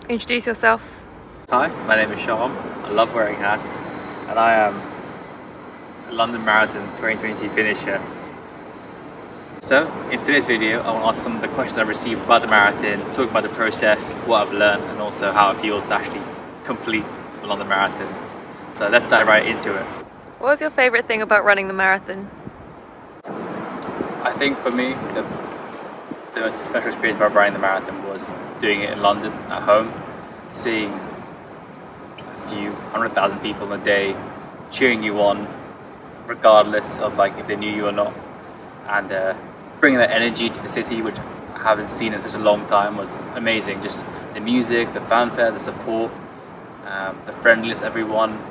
Introduce yourself. Hi, my name is Shyam. I love wearing hats, and I am a London Marathon 2022 finisher. So, in today's video, I want to answer some of the questions I've received about the marathon, talk about the process, what I've learned, and also how it feels to actually complete the London Marathon. So let's dive right into it. What was your favourite thing about running the marathon? I think for me, the most special experience about running the marathon was doing it in London at home, seeing a few 100,000 people in a day cheering you on, regardless of if they knew you or not, and bringing that energy to the city, which I haven't seen in such a long time, was amazing. Just the music, the fanfare, the support, the friendliness, everyone,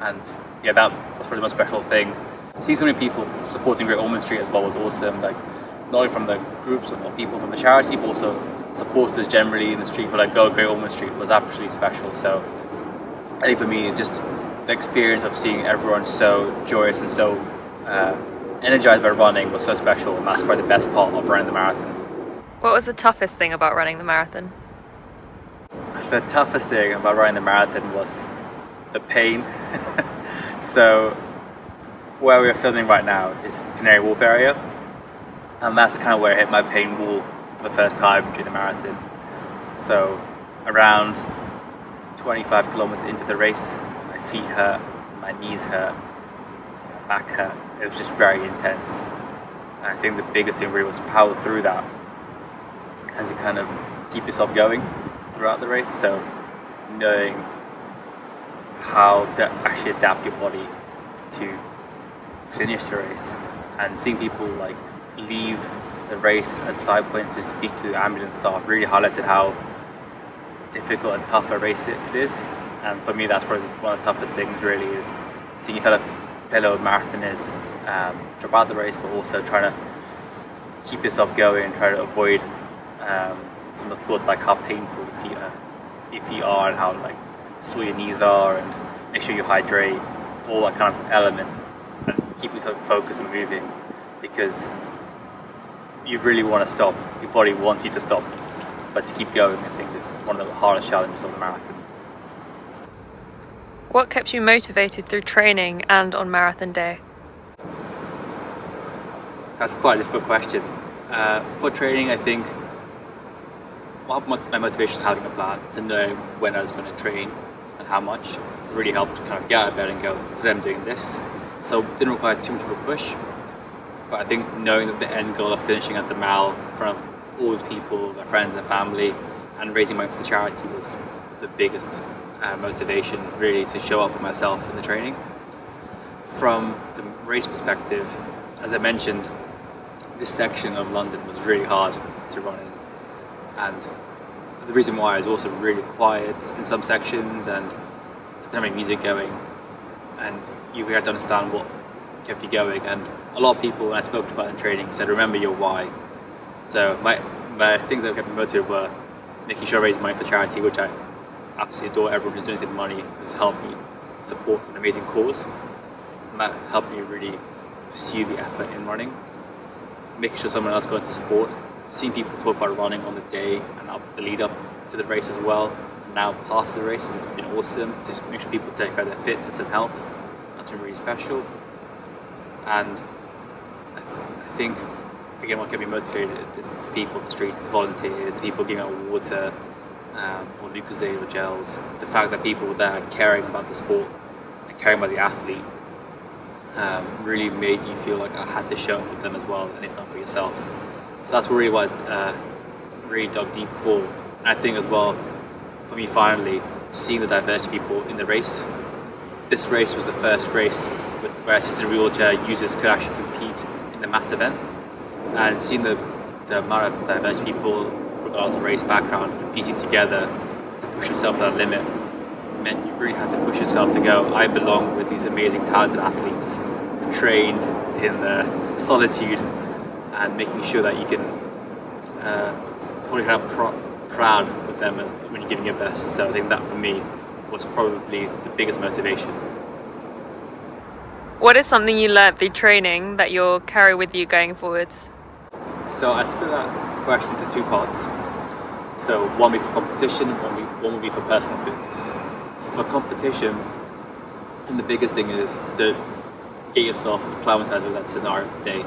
and yeah, that was probably the most special thing. Seeing so many people supporting Great Ormond Street as well was awesome. Not only from the groups or people from the charity, but also supporters generally in the street who go Great Ormond Street was absolutely special. So I think for me, just the experience of seeing everyone so joyous and so energized by running was so special, and that's probably the best part of running the marathon. What was the toughest thing about running the marathon? The toughest thing about running the marathon was the pain. So where we're filming right now is Canary Wharf area, and that's kind of where I hit my pain wall for the first time during the marathon. So around 25 kilometers into the race, my feet hurt, my knees hurt, my back hurt. It was just very intense. And I think the biggest thing really was to power through that and to kind of keep yourself going throughout the race. So knowing how to actually adapt your body to finish the race, and seeing people leave the race at side points to speak to the ambulance staff really highlighted how difficult and tough a race it is. And for me, that's probably one of the toughest things really, is seeing your fellow marathoners drop out the race, but also trying to keep yourself going and try to avoid some of the thoughts how painful your feet are and how sore your knees are, and make sure you hydrate, all that kind of element, and keep yourself focused and moving, because you really want to stop. Your body wants you to stop, but to keep going, I think, is one of the hardest challenges of the marathon. What kept you motivated through training and on marathon day? That's quite a difficult question. For training, I think my motivation is having a plan, to know when I was going to train and how much. It really helped kind of get out of bed and go, today I'm doing this. So it didn't require too much of a push. But I think knowing that the end goal of finishing at the mile in front of all these people, my friends and family, and raising money for the charity was the biggest motivation really to show up for myself in the training. From the race perspective, as I mentioned, this section of London was really hard to run in, and the reason why is also really quiet in some sections and didn't have any music going, and you really had to understand what kept you going. And a lot of people, when I spoke about in training, said remember your why. So my things that kept me motivated were making sure I raised money for charity, which I absolutely adore. Everyone who's donated money has helped me support an amazing cause, and that helped me really pursue the effort in running. Making sure someone else got into sport, seeing people talk about running on the day and the lead up to the race as well, and now past the race has been awesome, to make sure people take care of their fitness and health. That's been really special. And I think, again, what kept me motivated is the people in the streets, the volunteers, the people giving out water or Lucozade or gels. The fact that people were there caring about the sport and caring about the athlete really made you feel like I had to show up for them as well, and if not for yourself. So that's really what really dug deep for. And I think as well, for me finally, seeing the diversity of people in the race. This race was the first race where assisted wheelchair users could actually compete in the mass event, and seeing the amount of diverse people, regardless of race background, competing together to push themselves to that limit meant you really had to push yourself to go, I belong with these amazing talented athletes who've trained in the solitude, and making sure that you can totally have proud with them when you're giving your best. So I think that for me was probably the biggest motivation. What is something you learnt through training that you'll carry with you going forwards? So I'd split that question into two parts. So one will be for competition, one will be for personal fitness. So for competition, and the biggest thing is to get yourself acclimatized with that scenario of the day.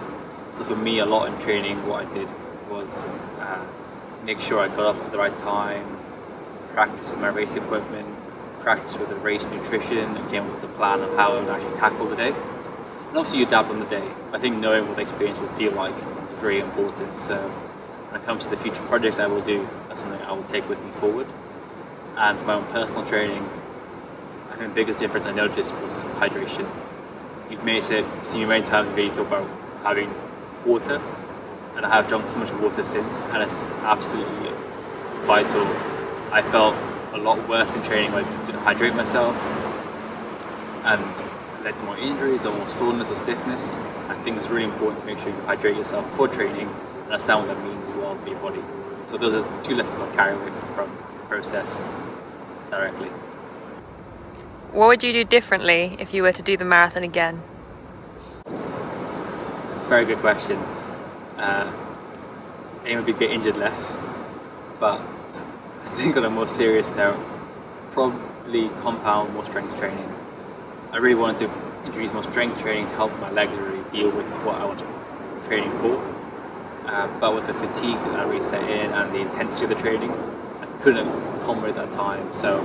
So for me, a lot in training, what I did was make sure I got up at the right time, practice with my race equipment, practice with the race nutrition, and came up with a plan of how I would actually tackle the day. And obviously you adapt on the day. I think knowing what the experience will feel like is very important. So when it comes to the future projects I will do, that's something I will take with me forward. And for my own personal training, I think the biggest difference I noticed was hydration. You've seen me many times in video talk about having water, and I have drunk so much water since, and it's absolutely vital. I felt a lot worse in training when I didn't hydrate myself, and it led to more injuries or more soreness or stiffness. I think it's really important to make sure you hydrate yourself before training and understand what that means as well for your body. So those are two lessons I'll carry away from the process directly. What would you do differently if you were to do the marathon again? Very good question. Aim would be to get injured less, but I think on a more serious note, probably compound more strength training. I really wanted to introduce more strength training to help my legs really deal with what I was training for. But with the fatigue that really set in and the intensity of the training, I couldn't accommodate that time. So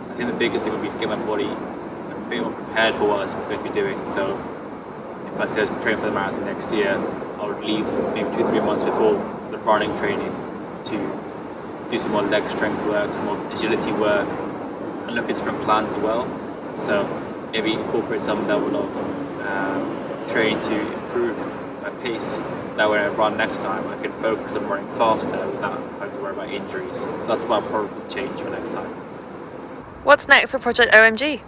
I think the biggest thing would be to get my body a bit more prepared for what I was going to be doing. So if I said I was training for the marathon next year, I would leave maybe 2-3 months before the running training to do some more leg strength work, some more agility work, and look at different plans as well. So maybe incorporate some level of training to improve my pace. That when I run next time, I can focus on running faster without having to worry about injuries. So that's what I'll probably change for next time. What's next for Project OMG?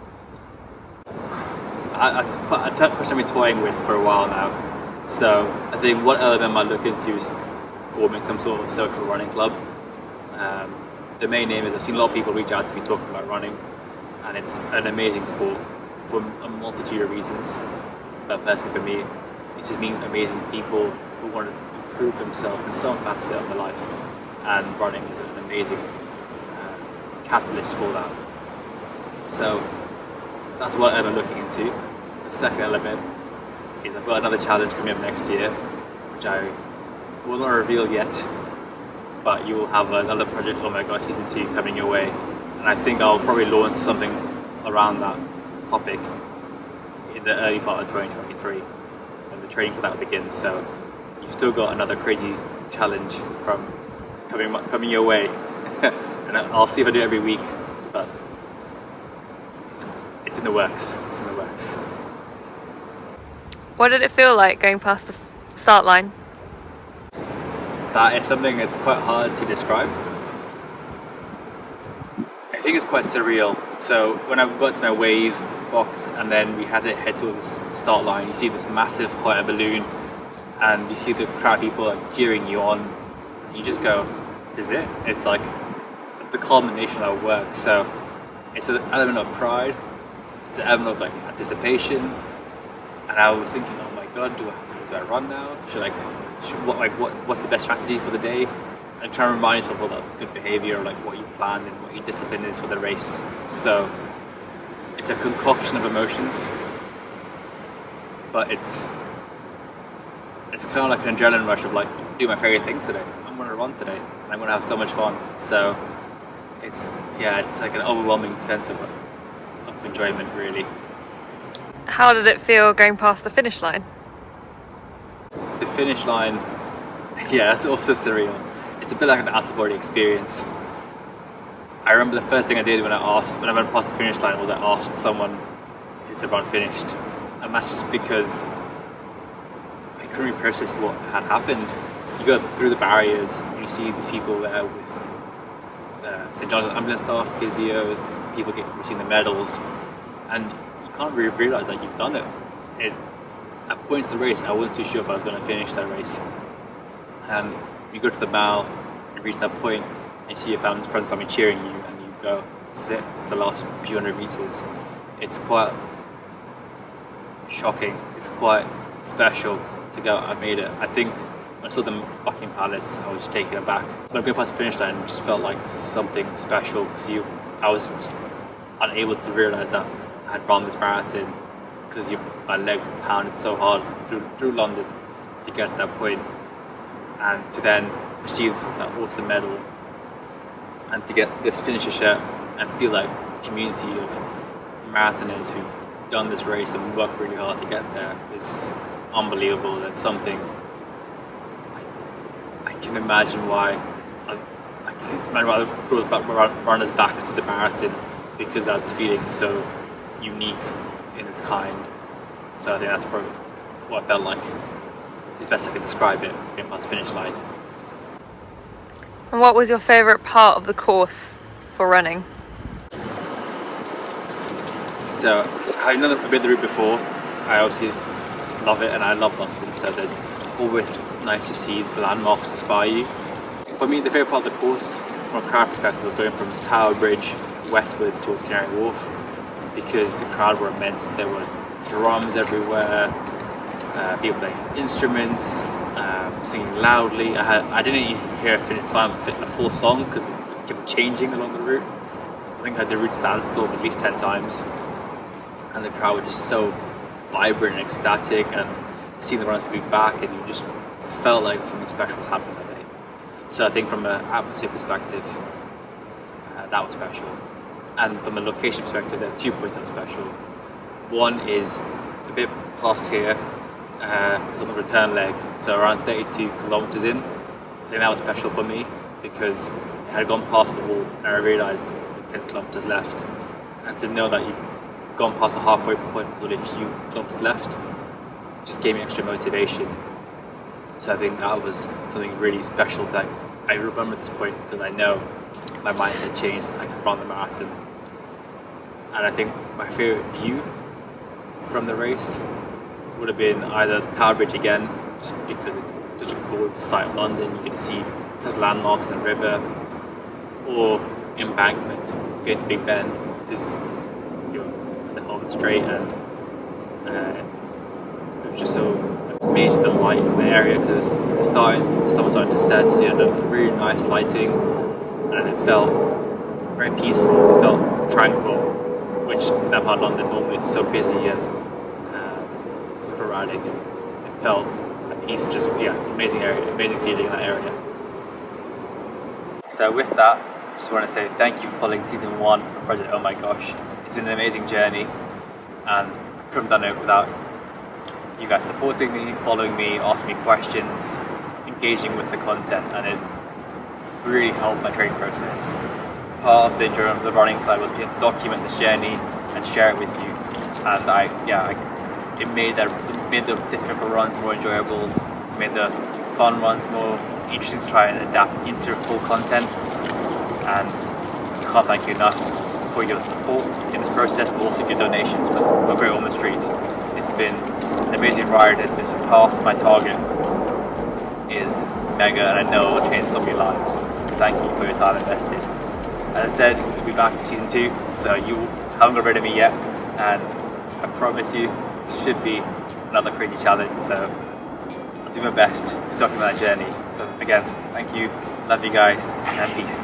That's quite a question I've been toying with for a while now. So I think one element I look into is forming some sort of social running club. The main aim is I've seen a lot of people reach out to me talking about running, and it's an amazing sport for a multitude of reasons. But personally for me, it's just meeting amazing people who want to improve themselves in some facet of their life, and running is an amazing catalyst for that. So that's what I'm looking into. The second element is I've got another challenge coming up next year, which I will not reveal yet, but you will have another project, Oh My God, Season 2 coming your way. And I think I'll probably launch something around that topic in the early part of 2023 when the training for that begins. So you've still got another crazy challenge from coming your way. And I'll see if I do it every week, but it's in the works. It's in the works. What did it feel like going past the start line? That is something that's quite hard to describe. I think it's quite surreal. So when I got to my wave box and then we had to head towards the start line, you see this massive hot air balloon and you see the crowd of people like cheering you on, and you just go, this is it. It's like the culmination of work. So it's an element of pride, it's an element of like anticipation, and I was thinking, oh my God, do I run now? What's the best strategy for the day? And trying to remind yourself of that good behavior, like what you planned and what your discipline is for the race. So it's a concoction of emotions, but it's kind of like an adrenaline rush of like, do my favorite thing today. I'm going to run today, and I'm going to have so much fun. So it's like an overwhelming sense of enjoyment, really. How did it feel going past the finish line? The finish line, yeah, that's also surreal. It's a bit like an out-of-body experience. I remember the first thing I did when I went past the finish line was I asked someone if the run finished, and that's just because I couldn't really process what had happened. You go through the barriers and you see these people there with St. John's ambulance staff, physios, people receiving the medals, and you can't really realise that you've done it. At points in the race, I wasn't too sure if I was going to finish that race. And you go to the mile, you reach that point, and you see your friends and family cheering you, and you go, this is it, it's the last few hundred meters. It's quite shocking, it's quite special to go, I made it. I think when I saw them Buckingham Palace, I was just taken aback. When I went past the finish line, it just felt like something special because I was just unable to realise that I had run this marathon because my legs were pounded so hard through London to get to that point, and to then receive that awesome medal and to get this finisher shirt and feel like a community of marathoners who've done this race and worked really hard to get there is unbelievable. And something I can imagine why I can imagine why it draws runners back to the marathon, because that's feeling so unique in its kind. So I think that's probably what it felt like. It's best I could describe it getting past the finish line. And what was your favourite part of the course for running? So, having done a bit of the route before, I obviously love it and I love London, so there's always nice to see the landmarks inspire you. For me, the favourite part of the course, from a crowd perspective, was going from Tower Bridge westwards towards Canary Wharf, because the crowd were immense. There were drums everywhere, people playing instruments, singing loudly. I didn't even hear a full song because it kept changing along the route. I think I had the route standstill at least 10 times, and the crowd was just so vibrant and ecstatic, and seeing the runners lead back, and you just felt like something special was happening that day. So I think from an atmosphere perspective, that was special. And from a location perspective, there are 2 points that are special. One is a bit past here, it's on the return leg, so around 32 kilometers in. I think that was special for me because it had gone past the wall and I realised 10 kilometers left. And to know that you've gone past the halfway point with only a few kilometers left just gave me extra motivation. So I think that was something really special that I remember at this point, because I know my mindset changed. I could run the marathon. And I think my favourite view from the race would have been either Tower Bridge again, just because it's such a gorgeous sight of London. You get to see such landmarks in the river, or Embankment, going to Big Ben, because you're at the Holland Strait, and it was just so amazed at the light in the area, because the sun was starting to set, so you had a really nice lighting, and it felt very peaceful, it felt tranquil, which in that part of London normally is so busy and sporadic. It felt at peace, which is amazing area, amazing feeling in that area. So with that, I just want to say thank you for following season 1 of Project Oh My Gosh. It's been an amazing journey, and I couldn't have done it without you guys supporting me, following me, asking me questions, engaging with the content, and it really helped my training process. Part of the journey of the running side was being to document this journey and share it with you, and it made the difficult runs more enjoyable, made the fun runs more interesting to try and adapt into full content. And I can't thank you enough for your support in this process, but also your donations for Great Ormond Street. It's been an amazing ride, and to surpass my target is mega, and I know it will change so many lives. Thank you for your time invested. As I said, we'll be back in season 2, so you haven't got rid of me yet, and I promise you it should be another crazy challenge, so I'll do my best to document that journey. So again, thank you, love you guys, and peace.